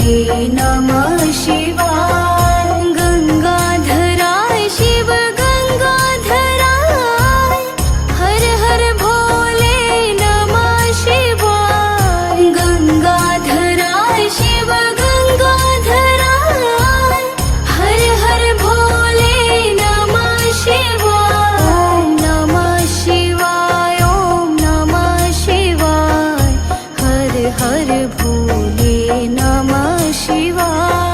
नमः शिवाय। गंगाधराय शिव गंगाधराय, हर हर भोले नमः शिवाय। गंगाधराय शिव गंगाधराय, हर हर भोले नमः शिवाय। ओम नमः शिवाय, ओम नमः शिवाय, हर हर भोले नमः शिवाय।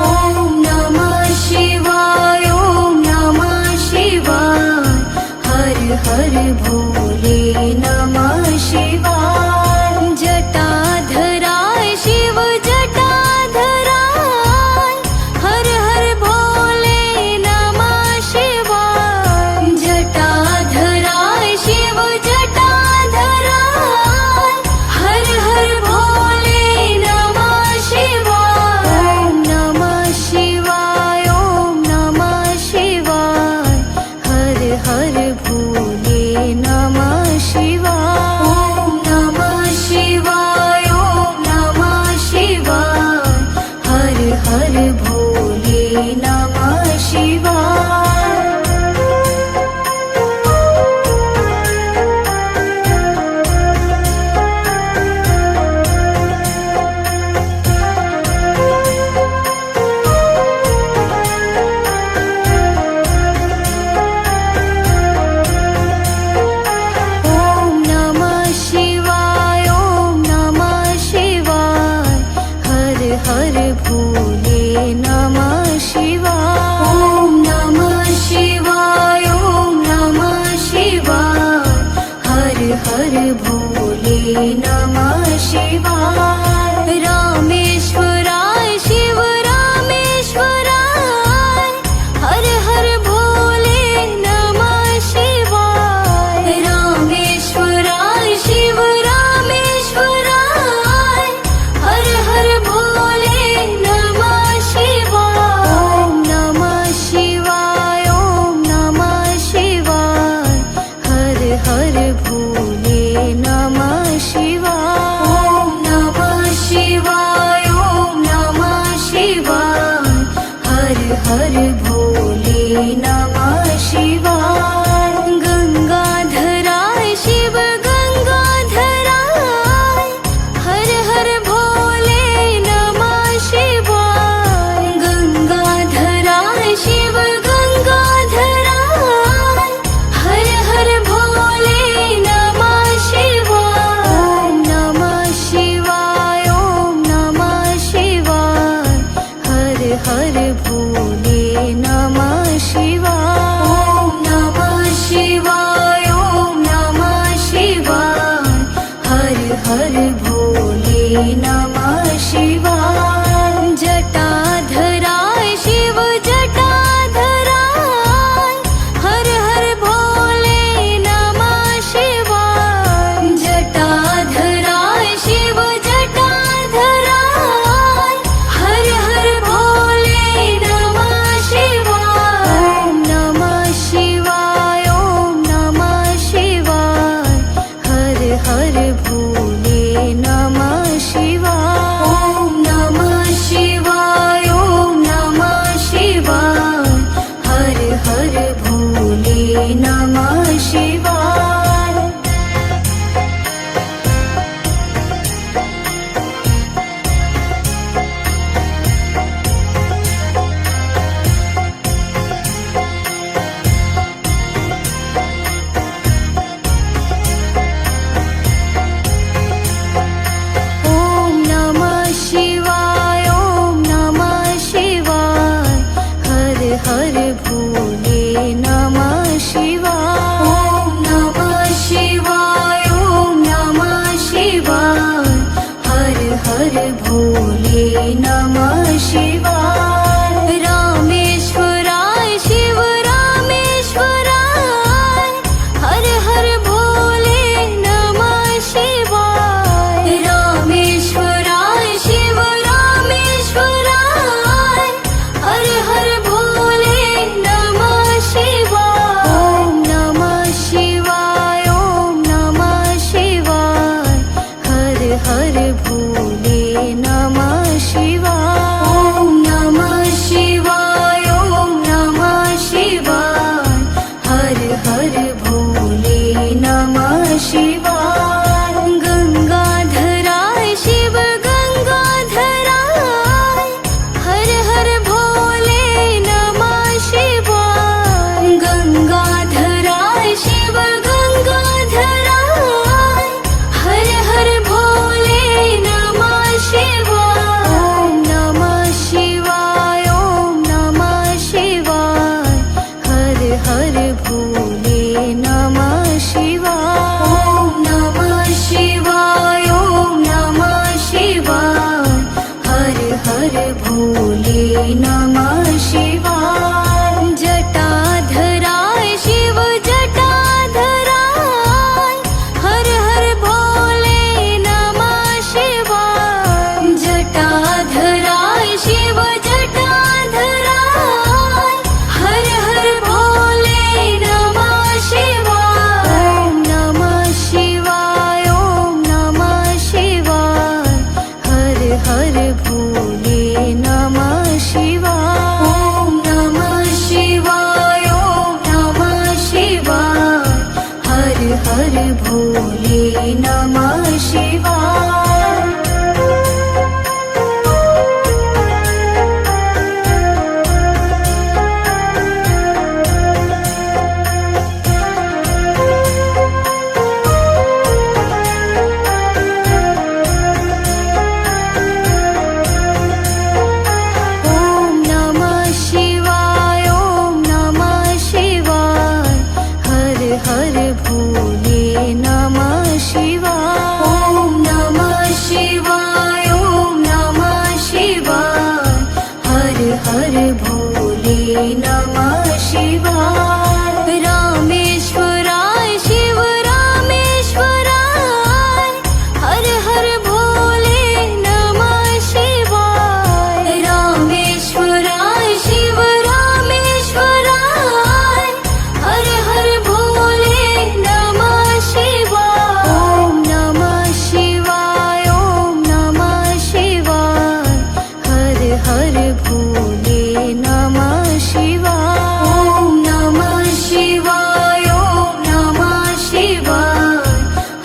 ओम नमः शिवाय, ओम नमः शिवाय, हर हर भोले नमः शिवाय। जटाधराय शिव जटाधराय, हर हर भोले नमः शिवाय। जटाधराय शिव जटाधराय, हर हर भोले नमः शिवाय। ओम नमः शिवाय, ओम नमः शिवाय, हर हर भोले नमः शिवाय। ओम नमः शिवाय, ओम नमः शिवाय, हर हर भोले नमः शिवाय। ओम नमः शिवाय, ओम नमः शिवाय, हर हर भोले नमः शिवाय। ओम नमः शिवाय, ओम नमः शिवाय, हर हर भोले नमः शिवाय। रामेश्वराय शिव रामेश्वराय, हर हर भोले नमः शिवाय। रामेश्वराय शिव रामेश्वराय, हर हर भोले नमः शिवाय। ओम नमः शिवाय, ओम नमः शिवाय, हर हर भोले नमः शिवाय। ओम नमः शिवाय, ओम नमः शिवाय, हर हर भोले नमः शिवाय। गंगाधराय शिव गंगाधराय, हर हर भोले नमः शिवाय। गंगाधराय शिव गंगाधराय, हर हर भोले नमः शिवाय। ओम नमः शिवाय, ओम नमः शिवाय, हर हर भोले नमः शिवाय। ओम नमः शिवाय, ओम नमः शिवाय, हर हर भोले नमः शिवाय। जटाधराय शिव जटाधराय, हर हर भोले नमः शिवाय। जटाधराय शिव जटाधराय, हर हर भोले नमः नमः शिवाय जटाधराय शिव जटाधराय हर हर भोले नमः शिवाय जटाधराय शिव जटाधराय हर हर भोले नमः शिवाय ओम नमः शिवाय ओम नमः शिवाय हर हर भोले नमः शिवाय ओम नमः शिवाय ओम नमः शिवाय हर हर भोले नमः शिवाय ओम नमः शिवाय ओम नमः शिवाय हर हर भोले नमः शिवाय ओम नमः शिवाय ओम नमः शिवाय हर हर भोले नमः शिवाय रामेश्वराय शिव रामेश्वराय हर हर भोले नमः शिवाय रामेश्वराय शिव रामेश्वराय हर हर भोले नमः शिवाय ओम नमः शिवाय ओम नमः शिवाय हर हर भोले नमः शिवाय ओम नमः शिवाय ओम नमः शिवाय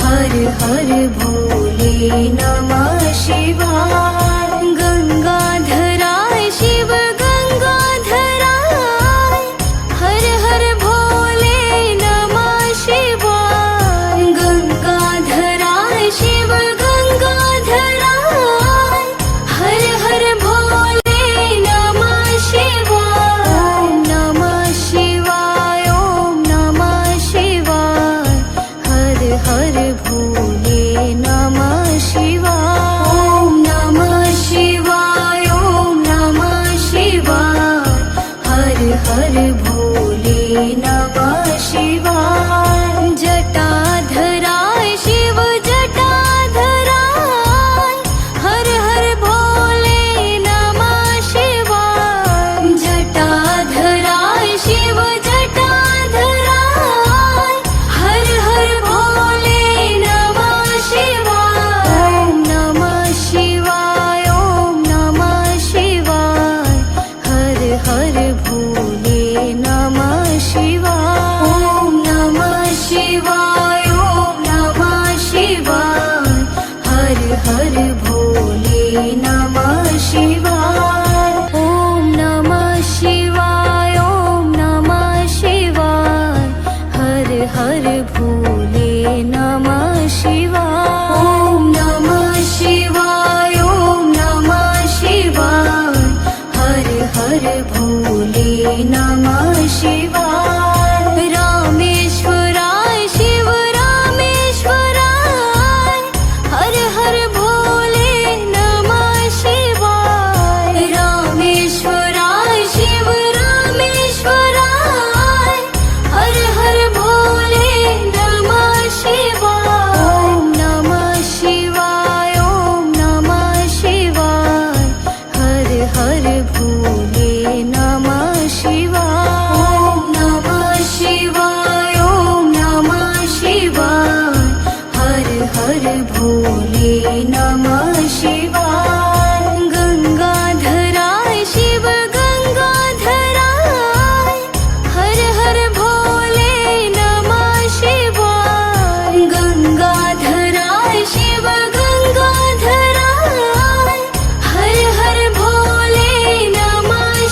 हर हर भोले नमः शिवाय गंगाधराय शिव गंगाधराय हर हर भोले नमः शिवाय गंगाधराय शिव गंगाधराय हर हर भोले नमः शिवाय ओम नमः शिवाय ओम नमः शिवाय हर हर भोले नमः शिवाय ओम नमः शिवाय ओम नमः शिवाय हर हर भोले नमः शिवाय जटाधराय शिव जटाधराय हर हर भोले नमः शिवाय जटाधराय शिव जटाधराय हर हर भोले नमः शिवाय ओम नमः शिवाय ओम नमः शिवाय हर हर भोले नमः शिवाय ओम नमः शिवाय ओम नमः शिवाय हर हर भोले नमः शिवाय ओम नमः शिवाय ओम नमः शिवाय हर हर भोले नमः शिवाय ओम नमः शिवाय ओम नमः शिवाय हर हर भोले नमः शिवाय रामेश्वराय शिव रामेश्वराय हर हर भोले नमः शिवाय रामेश्वराय शिव रामेश्वराय हर हर भोले नमः शिवाय ओम नमः शिवाय ओम नमः शिवाय हर हर भोले नमः शिवाय ओम नमः शिवाय ओम नमः शिवाय हर हर भोले नमः शिवाय गंगाधराय शिव गंगाधराय हर हर भोले नमः शिवाय गंगाधराय शिव गंगाधराय हर हर भोले नमः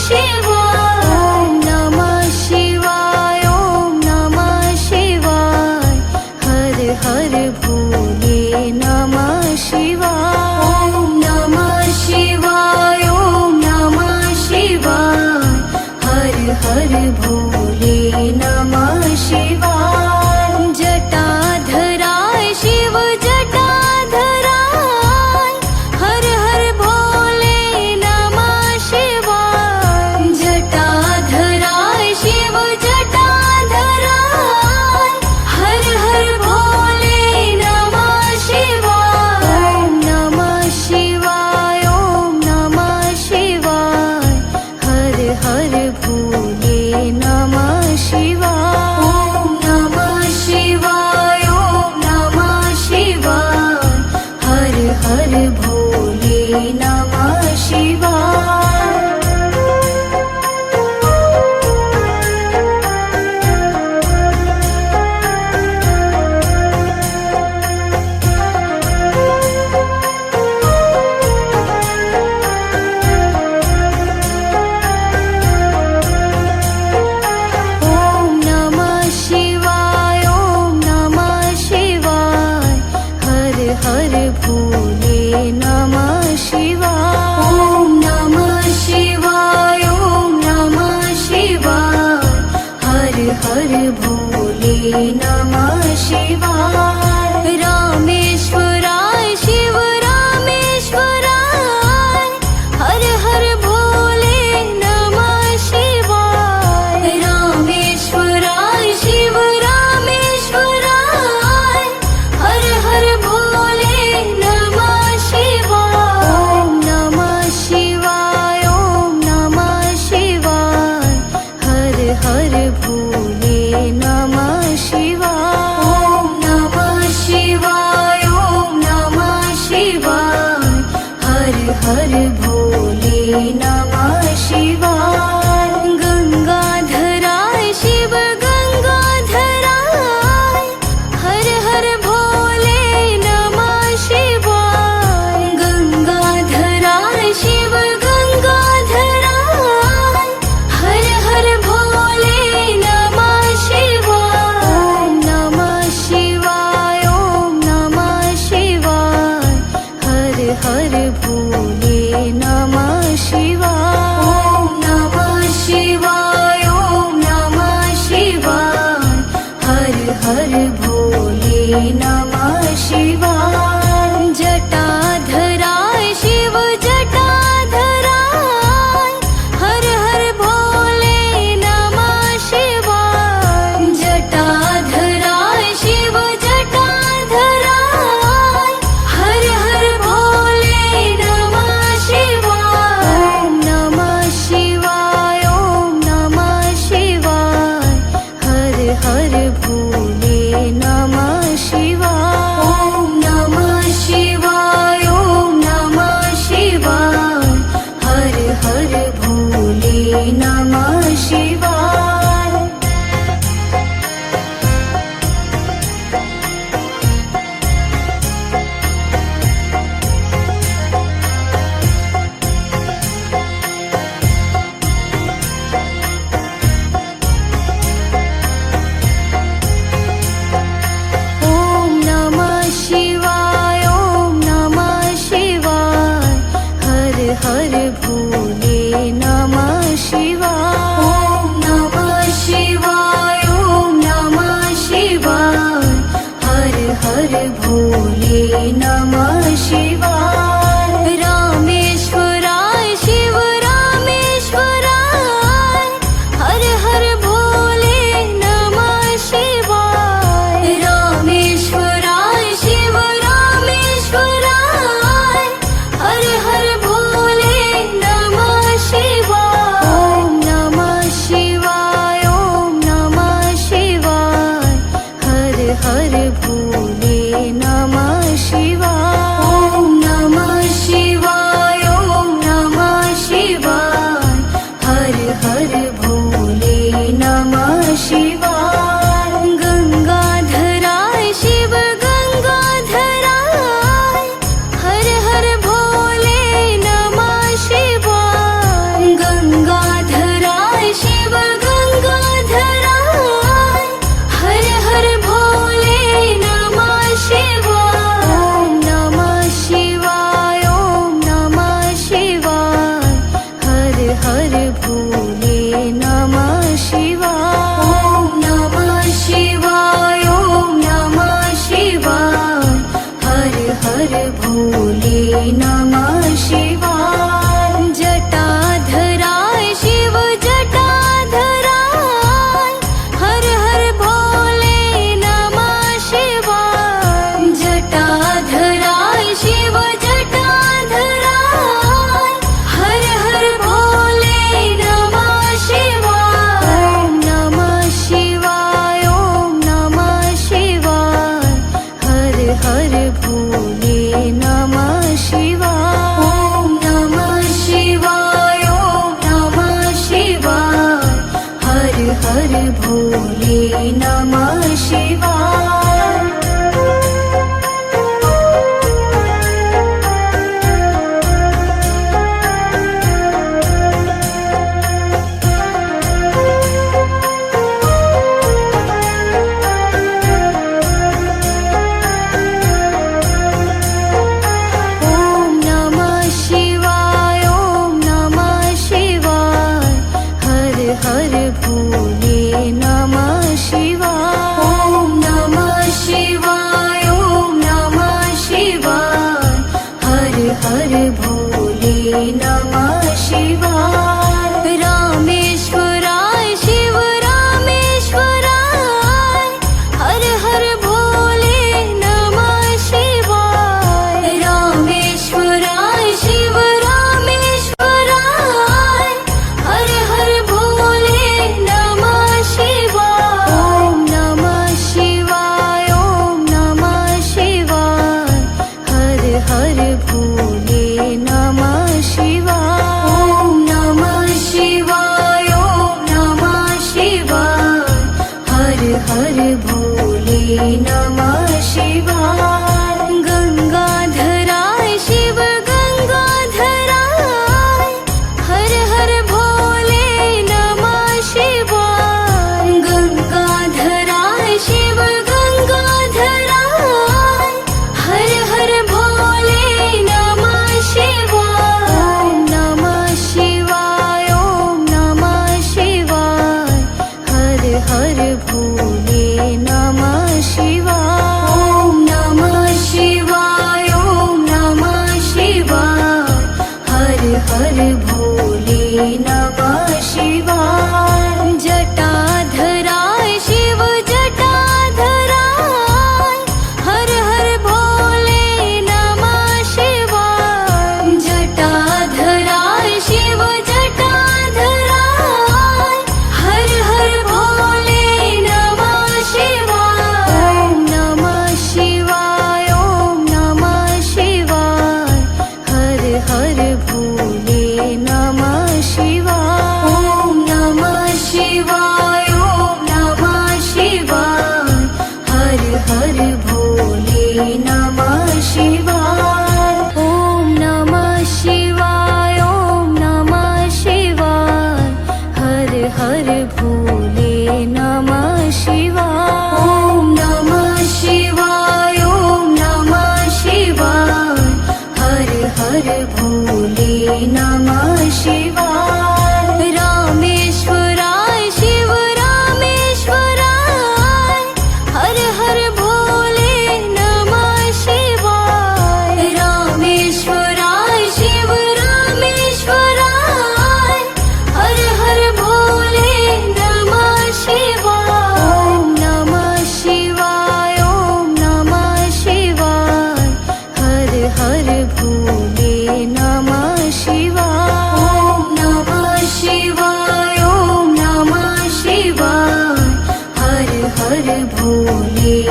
भोले नमः शिवाय। रामेश्वराय शिव रामेश्वराय, हर हर भोले नमः शिवाय। रामेश्वराय शिव रामेश्वराय, हर हर भोले नमः शिवाय। ओम नमः शिवाय, ओम नमः शिवाय, हर हर भोले नमः शिवाय। ओम नमः शिवाय, ओम नमः शिवाय, हर हर भोले नमः शिवाय। गंगाधराय शिव गंगाधराय, हर हर भोले नमः शिवाय। गंगाधराय शिव गंगाधराय, हर हर भोले नमः शिवाय। ओम नमः शिवाय, ओम नमः शिवाय, हर हर भोले नमः शिवाय। ओम नमः शिवाय, ओम नमः शिवाय, हर हर भोले नमः शिवाय। जटाधराय शिव जटाधराय, हर हर भोले नमः शिवाय। जटाधराय शिव जटाधराय, हर हर भोले नमः शिवाय। ओम नमः शिवाय, ओम नमः शिवाय, हर हर भोले नमः शिवाय। ओम नमः शिवाय, ओम नमः शिवाय, हर हर भोले नमः शिवाय। ओम नमः शिवाय, ओम नमः शिवाय, हर हर भोले नमः शिवाय। ओम नमः शिवाय, ओम नमः शिवाय, हर हर भोले नमः शिवाय। रामेश्वराय शिव रामेश्वराय, हर हर भोले नमः शिवाय। रामेश्वराय शिव रामेश्वराय, हर हर भोले नमः शिवाय। ओम नमः शिवाय, ओम नमः शिवाय, हर हर भोले नमः शिवाय। ओम नमः शिवाय, ओम नमः शिवाय, हर हर भोले नमः शिवाय। गंगाधराय शिव गंगाधराय, हर हर भोले नमः शिवाय। गंगाधराय शिव गंगाधराय, हर हर भोले नमः शिवाय। ओम नमः शिवाय, ओम नमः शिवाय, हर हर भोले नमः शिवाय। ओम नमः शिवाय, ओम नमः शिवाय, हर हर भोले नमः शिवाय। जटाधराय शिव जटाधराय, हर हर भोले नमः शिवाय। जटाधराय शिव जटाधराय, हर हर भोले नमः शिवाय। ओम नमः शिवाय, ओम नमः शिवाय, हर हर भोले नमः शिवाय। ओम नमः शिवाय, ओम नमः शिवाय, हर हर भोले नमः शिवाय। हर भोले नमः शिवाय।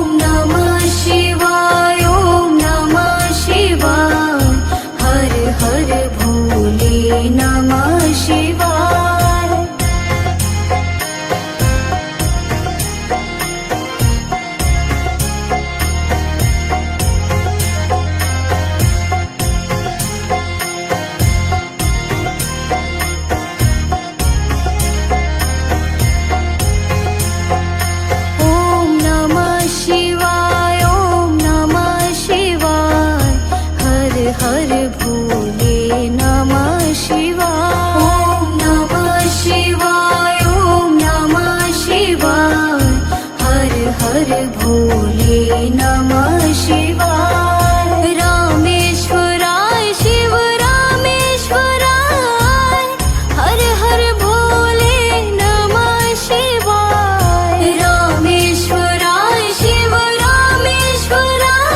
ॐ नमः शिवाय ॐ नमः शिवाय हर हर भोले नमः शिवाय ॐ नमः शिवाय ॐ नमः शिवाय हर हर भोले नमः शिवाय ॐ नमः शिवाय ॐ नमः शिवाय हर हर भोले नमः शिवाय रामेश्वराय शिव रामेश्वराय हर हर भोले नमः शिवाय रामेश्वराय शिव रामेश्वराय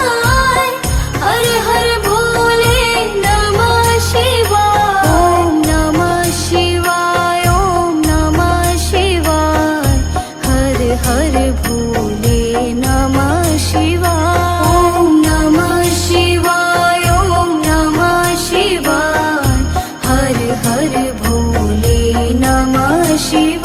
हर हर भोले नमः शिवाय ॐ नमः शिवाय ॐ नमः शिवाय हर हर भोले नमः शिवाय ॐ शिवाय